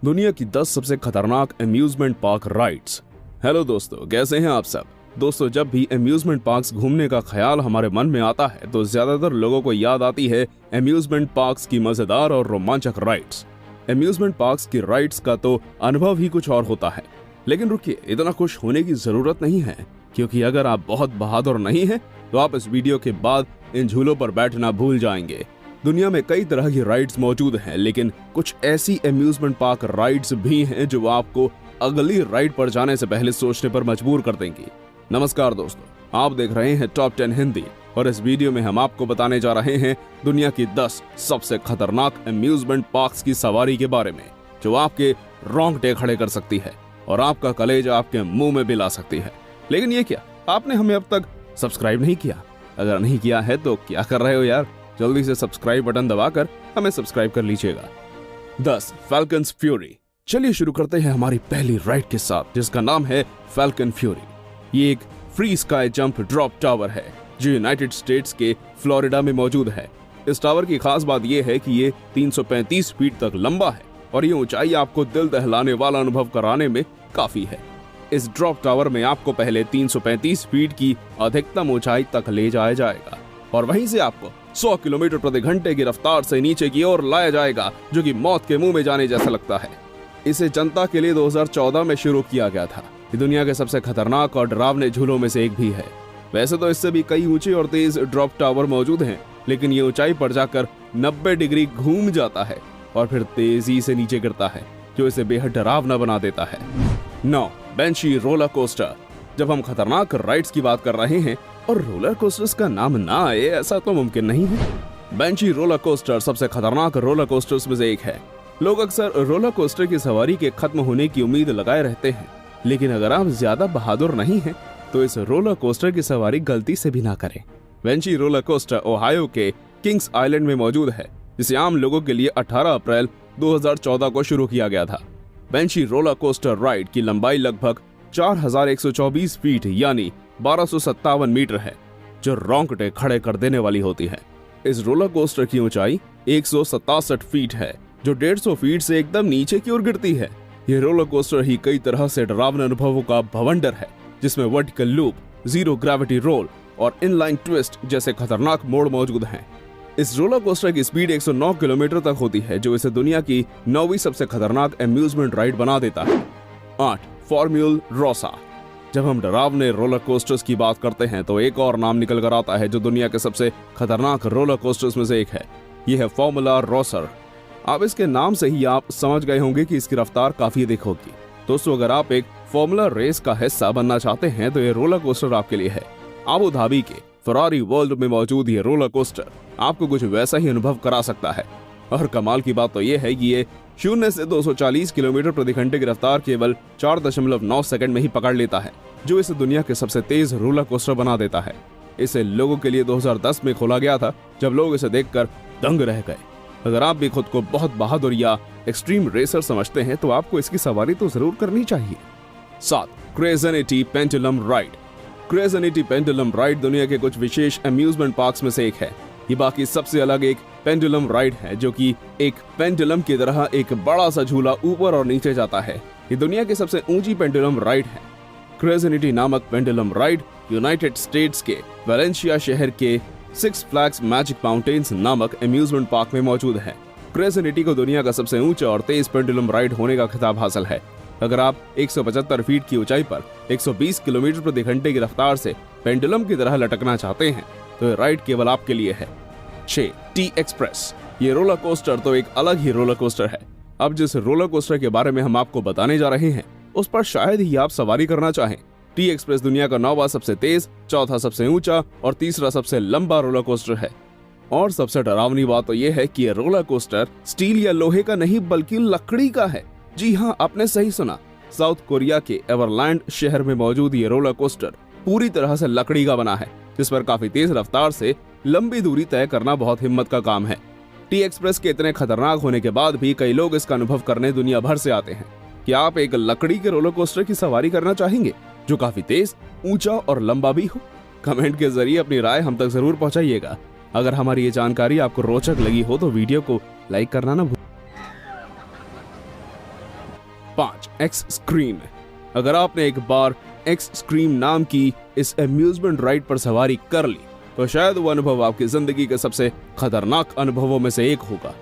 दुनिया की 10 सबसे खतरनाक अम्यूजमेंट पार्क राइड्स। हेलो दोस्तों, कैसे हैं आप सब। दोस्तों, जब भी अम्यूजमेंट पार्क्स घूमने का ख्याल हमारे मन में आता है तो ज्यादातर लोगों को याद आती है अम्यूजमेंट पार्क्स की मजेदार और रोमांचक राइड्स। अम्यूजमेंट पार्क्स की राइड्स का तो अनुभव ही कुछ और होता है। लेकिन रुकिए, इतना खुश होने की जरूरत नहीं है, क्योंकि अगर आप बहुत बहादुर नहीं हैं तो आप इस वीडियो के बाद इन झूलों पर बैठना भूल जाएंगे। दुनिया में कई तरह की राइड्स मौजूद हैं, लेकिन कुछ ऐसी अम्यूजमेंट पार्क राइड्स भी हैं जो आपको अगली राइड पर जाने से पहले सोचने पर मजबूर कर देंगी। नमस्कार दोस्तों, आप देख रहे हैं टॉप 10 हिंदी और इस वीडियो में हम आपको बताने जा रहे हैं दुनिया की 10 सबसे खतरनाक अम्यूजमेंट पार्क्स की सवारी के बारे में, जो आपके रोंगटे खड़े कर सकती है और आपका कलेजा आपके मुंह में भी ला सकती है। लेकिन ये क्या, आपने हमें अब तक सब्सक्राइब नहीं किया? अगर नहीं किया है तो क्या कर रहे हो यार, जल्दी से सब्सक्राइब बटन दबाकर हमें सब्सक्राइब कर लीजिएगा। 10 फैल्कन्स फ्यूरी। चलिए शुरू करते हैं हमारी पहली राइड के साथ, जिसका नाम है फैल्कन फ्यूरी। ये एक free sky jump drop tower है जो यूनाइटेड स्टेट्स के फ्लोरिडा में मौजूद है। इस टावर की खास बात यह है कि ये 335 फीट तक लंबा है और ये ऊंचाई आपको दिल दहलाने वाला अनुभव कराने में काफी है। इस ड्रॉप टावर में आपको पहले 335 फीट की अधिकतम ऊंचाई तक ले जाया जाएगा और वहीं से आपको 100 किलोमीटर प्रति घंटे की रफ्तार से नीचे की ओर लाया जाएगा, जो कि मौत के मुंह में जाने जैसा लगता है। इसे जनता के लिए 2014 में शुरू किया गया था। ये दुनिया के सबसे खतरनाक और डरावने झूलों में से एक भी है। वैसे तो इससे भी कई ऊंचे और तेज ड्रॉप टावर मौजूद हैं, लेकिन ये ऊंचाई पर जाकर 90 डिग्री घूम जाता है और फिर तेजी से नीचे गिरता है, जो इसे बेहद डरावना बना देता है। 9 बेंशी रोलर कोस्टर। जब हम खतरनाक राइड्स की बात कर रहे हैं और रोलर कोस्टर्स का नाम ना आए, ऐसा तो मुमकिन नहीं है। बेंची रोलर कोस्टर सबसे खतरनाक रोलर कोस्टर्स में से एक है। लोग अक्सर रोलर कोस्टर की सवारी के खत्म होने की उम्मीद लगाए रहते हैं, लेकिन अगर आप ज्यादा बहादुर नहीं हैं तो इस रोलर कोस्टर की सवारी गलती से भी ना करें। बेंची रोलर कोस्टर ओहायो के किंग्स आइलैंड में मौजूद है, जिसे आम लोगों के लिए 18 अप्रैल 2014 को शुरू किया गया था। बेंची रोलर कोस्टर राइड की लंबाई लगभग 4124 फीट यानी 1257 मीटर है, जो रोंगटे खड़े कर देने वाली होती है। इस रोलर कोस्टर की ऊंचाई 167 फीट है, जो 150 फीट से एकदम नीचे की ओर गिरती है। यह रोलर कोस्टर ही कई तरह से डरावने अनुभवों का भवंडर है, जिसमें vertical loop, zero gravity roll और इनलाइन ट्विस्ट जैसे खतरनाक मोड़ मौजूद हैं। इस रोलर कोस्टर की स्पीड 109 किलोमीटर तक होती है, जो इसे दुनिया की 9वीं सबसे खतरनाक अम्यूजमेंट राइड बना देता है। 8 फॉर्म्यूल रोसा। जब हम डरावने रोलर कोस्टर्स की बात करते हैं तो एक और नाम निकल कर आता है जो दुनिया के सबसे खतरनाक रोलर कोस्टर्स में से एक है। यह है फॉर्मूला रोसर। अब इसके नाम से ही आप समझ गए होंगे कि इसकी रफ्तार काफी अधिक होगी। दोस्तों, अगर आप एक फॉर्मूला रेस का हिस्सा बनना चाहते हैं तो यह रोलर कोस्टर आपके लिए है। अबू धाबी के फरारी वर्ल्ड में मौजूद ये रोलर कोस्टर आपको कुछ वैसा ही अनुभव करा सकता है। और कमाल की बात तो यह है कि ये 0 से 240 किलोमीटर प्रति घंटे की रफ्तार केवल 4.9 सेकंड में ही पकड़ लेता है, जो इसे दुनिया के सबसे तेज रोलर कोस्टर बना देता है। इसे लोगों के लिए 2010 में खोला गया था, जब लोग इसे देखकर दंग रह गए। अगर आप भी खुद को बहुत बहादुर या एक्सट्रीम रेसर समझते हैं तो आपको इसकी सवारी तो जरूर करनी चाहिए। 7 क्रेजनिटी पेंडुलम राइड। क्रेजनिटी पेंडुलम राइड दुनिया के कुछ विशेष अम्यूजमेंट पार्क्स में से एक है। ये बाकी सबसे अलग एक पेंडुलम राइड है, जो कि एक पेंडुलम की तरह एक बड़ा सा झूला ऊपर और नीचे जाता है। ये दुनिया की सबसे ऊंची पेंडुलम राइड है। क्रेजनिटी नामक पेंडुलम राइड यूनाइटेड स्टेट्स के वेलेंशिया शहर के सिक्स फ्लैग्स मैजिक माउंटेन्स नामक अम्यूजमेंट पार्क में मौजूद है। क्रेजनिटी को दुनिया का सबसे ऊंचा और तेज पेंडुलम राइड होने का खिताब हासिल है। अगर आप 175 फीट की ऊंचाई पर 120 किलोमीटर प्रति घंटे की रफ्तार से पेंडुलम की तरह लटकना चाहते हैं तो ये राइड केवल आपके लिए है। 6 टी एक्सप्रेस। ये रोलर कोस्टर तो एक अलग ही रोलर कोस्टर है। अब जिस रोलर कोस्टर के बारे में हम आपको बताने जा रहे हैं उस पर शायद ही आप सवारी करना चाहें। टी एक्सप्रेस दुनिया का 9वां सबसे तेज, 4था सबसे ऊंचा और 3रा सबसे लंबा रोलर कोस्टर है। और सबसे डरावनी बात तो यह है कि यह रोलर कोस्टर स्टील या लोहे का नहीं बल्कि लकड़ी का है। जी हाँ, आपने सही सुना। साउथ कोरिया के एवरलैंड शहर में मौजूद ये रोलर कोस्टर पूरी तरह से लकड़ी का बना है, जिस पर काफी तेज रफ्तार से लंबी दूरी तय करना बहुत हिम्मत का काम है। टी एक्सप्रेस के इतने खतरनाक होने के बाद भी कई लोग इसका अनुभव करने दुनिया भर से आते हैं। क्या आप एक लकड़ी के रोलर कोस्टर की सवारी करना चाहेंगे जो काफी तेज, ऊंचा और लंबा भी हो? कमेंट के जरिए अपनी राय हम तक जरूर पहुंचाइएगा। अगर हमारी ये जानकारी आपको रोचक लगी हो तो वीडियो को लाइक करना ना भूलिए। एक्सट्रीम। अगर आपने एक बार एक्सट्रीम नाम की इस अम्यूजमेंट राइड पर सवारी कर ली तो शायद वो अनुभव आपकी जिंदगी के सबसे खतरनाक अनुभवों में से एक होगा।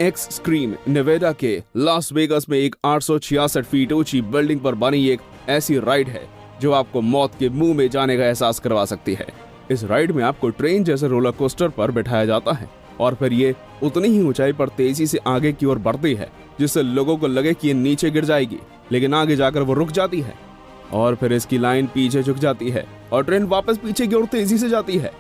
एक्सट्रीम नेवाडा के लास वेगास में एक 866 फीट ऊंची बिल्डिंग पर बनी एक ऐसी राइड है जो आपको मौत के मुंह में जाने का एहसास करवा सकती है। इस राइड में आपको ट्रेन जैसे रोलर कोस्टर पर बिठाया जाता है और फिर ये उतनी ही ऊंचाई पर तेजी से आगे की ओर बढ़ती है जिससे लोगों को लगे कि ये नीचे गिर जाएगी, लेकिन आगे जाकर वो रुक जाती है और फिर इसकी लाइन पीछे झुक जाती है और ट्रेन वापस पीछे की ओर तेजी से जाती है।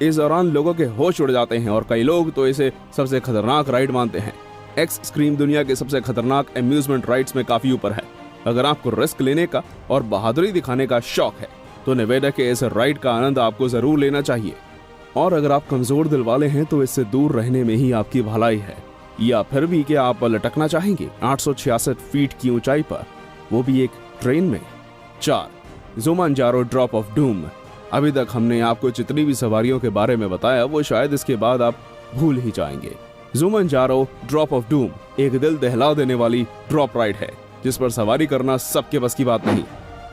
इस दौरान लोगों के होश उड़ जाते हैं और कई लोग तो इसे सबसे खतरनाक राइड मानते हैं। एक्सट्रीम दुनिया के सबसे खतरनाक अम्यूजमेंट राइड्स में काफी ऊपर है। अगर आपको रिस्क लेने का और बहादुरी दिखाने का शौक है तो नेवाडा के इस राइड का आनंद आपको जरूर लेना चाहिए। और अगर आप कमजोर दिल वाले हैं तो इससे दूर रहने में ही आपकी भलाई है। या फिर भी क्या आप लटकना चाहेंगे 866 फीट की ऊंचाई पर, वो भी एक ट्रेन में? 4. जुमंजारो ड्रॉप ऑफ डूम। अभी तक हमने आपको जितनी भी सवारियों के बारे में बताया वो शायद इसके बाद आप भूल ही जाएंगे। जुमंजारो ड्रॉप ऑफ डूम एक दिल दहला देने वाली ड्रॉप राइड है जिस पर सवारी करना सबके बस की बात नहीं।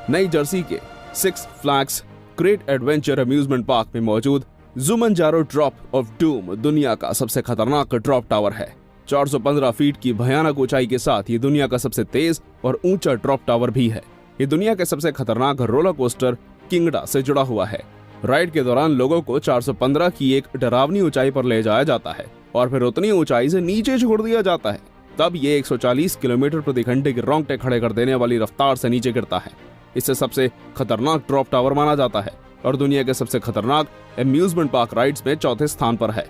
नई जर्सी के six flags great adventure amusement park में मौजूद जुमंजारो ड्रॉप ऑफ डूम दुनिया का सबसे खतरनाक ड्रॉप टावर है। 415 फीट की भयानक ऊंचाई के साथ ये दुनिया का सबसे तेज और ऊंचा ड्रॉप टावर भी है। ये दुनिया के सबसे खतरनाक रोलर कोस्टर किंगडा से जुड़ा हुआ है। राइड के दौरान लोगों को 415 की एक डरावनी ऊंचाई पर ले जाया जाता है और फिर उतनी ऊंचाई से नीचे छोड़ दिया जाता है। तब ये 140 किलोमीटर प्रति घंटे के रोंगटे खड़े कर देने वाली रफ्तार से नीचे गिरता है। इसे सबसे खतरनाक ड्रॉप टावर माना जाता है और दुनिया के सबसे खतरनाक अम्यूजमेंट पार्क राइड्स में चौथे स्थान पर है।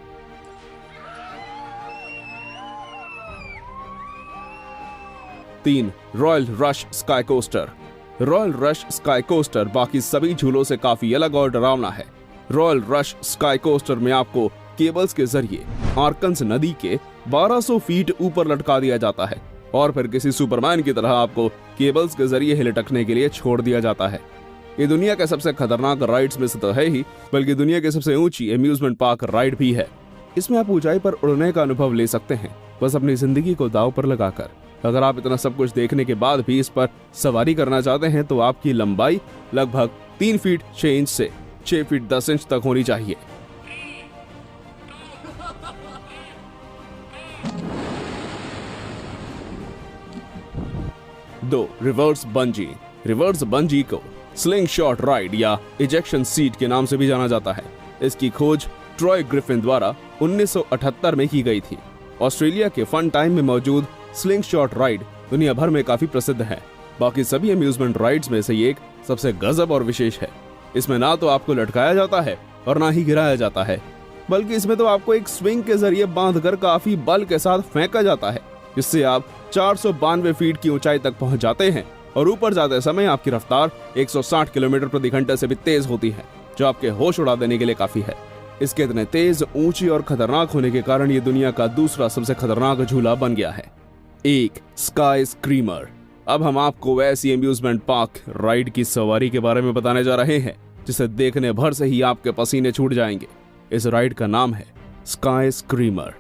3. Royal rush sky coaster. Royal rush sky coaster बाकी सभी झूलों से काफी अलग और डरावना है। रॉयल रश स्काई कोस्टर में आपको केबल्स के जरिए आर्कन्स नदी के 1200 फीट ऊपर लटका दिया जाता है और फिर किसी सुपरमैन की तरह आपको केबल्स के जरिए ही लटकने के लिए छोड़ दिया जाता है। ये दुनिया के सबसे खतरनाक राइड्स में से तो है ही, बल्कि दुनिया की सबसे ऊंची अम्यूजमेंट पार्क राइड भी है। इसमें आप ऊंचाई पर उड़ने का अनुभव ले सकते हैं, बस अपनी जिंदगी को दांव पर लगाकर। अगर आप इतना सब कुछ देखने के बाद भी इस पर सवारी करना चाहते हैं तो आपकी लंबाई लगभग 3 फीट 6 इंच से 6 फीट 10 इंच तक होनी चाहिए। 2. Reverse bungee. रिवर्स बंजी को स्लिंग शॉट राइड या इजेक्शन सीट के नाम से भी जाना जाता है। इसकी खोज ट्रॉय ग्रिफिन द्वारा 1978 में की गई थी। ऑस्ट्रेलिया के फन टाइम में मौजूद स्लिंग शॉट राइड दुनिया भर में काफी प्रसिद्ध है। बाकी सभी अम्यूजमेंट राइड्स में से ये एक सबसे गजब और विशेष है। इसमें ना तो आपको लटकाया जाता है और ना ही गिराया जाता है, बल्कि इसमें तो आपको एक स्विंग के जरिए बांधकर काफी बल के साथ फेंका जाता है, जिससे आप 492 फीट की ऊंचाई तक पहुंच जाते हैं और ऊपर जाते समय आपकी रफ्तार 160 किलोमीटर प्रति घंटे से भी तेज होती है, जो आपके होश उड़ा देने के लिए काफी है। इसके इतने तेज, ऊंची और खतरनाक होने के कारण ये दुनिया का दूसरा सबसे खतरनाक झूला बन गया है। 1. Sky screamer. अब हम आपको ऐसी अम्यूजमेंट पार्क राइड की सवारी के बारे में बताने जा रहे हैं जिसे देखने भर से ही आपके पसीने छूट जाएंगे। इस राइड का नाम है sky screamer.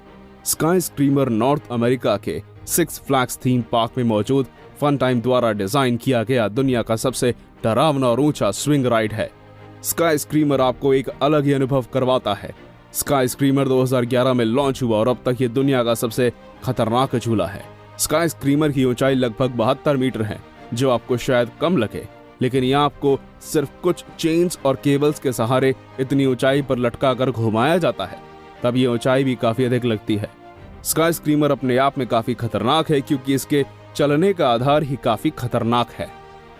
Sky screamer north America के सिक्स फ्लैग्स थीम पार्क में मौजूद फन टाइम द्वारा डिजाइन किया गया दुनिया का सबसे डरावना और ऊंचा स्विंग राइड है। स्काई स्क्रीमर आपको एक अलग ही अनुभव करवाता है। स्काई स्क्रीमर 2011 में लॉन्च हुआ और अब तक ये दुनिया का सबसे खतरनाक झूला है। स्काई स्क्रीमर की ऊंचाई लगभग 72 मीटर है, जो आपको शायद कम लगे, लेकिन यह आपको सिर्फ कुछ चेन्स और केबल्स के सहारे इतनी ऊंचाई पर लटका कर घुमाया जाता है, तब ये ऊंचाई भी काफी अधिक लगती है। स्काई स्क्रीमर अपने आप में काफी खतरनाक है क्योंकि इसके चलने का आधार ही काफी खतरनाक है।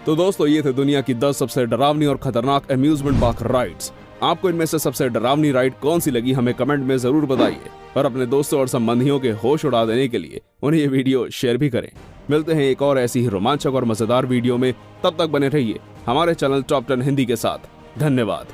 तो दोस्तों, ये थे दुनिया की 10 सबसे डरावनी और खतरनाक अम्यूजमेंट पार्क राइड्स। आपको इनमें से सबसे डरावनी राइड कौन सी लगी हमें कमेंट में जरूर बताइए और अपने दोस्तों और संबंधियों के होश उड़ा देने के लिए उन्हें ये वीडियो शेयर भी करें। मिलते हैं एक और ऐसी ही रोमांचक और मजेदार वीडियो में, तब तक बने रहिए हमारे चैनल टॉप 10 हिंदी के साथ। धन्यवाद।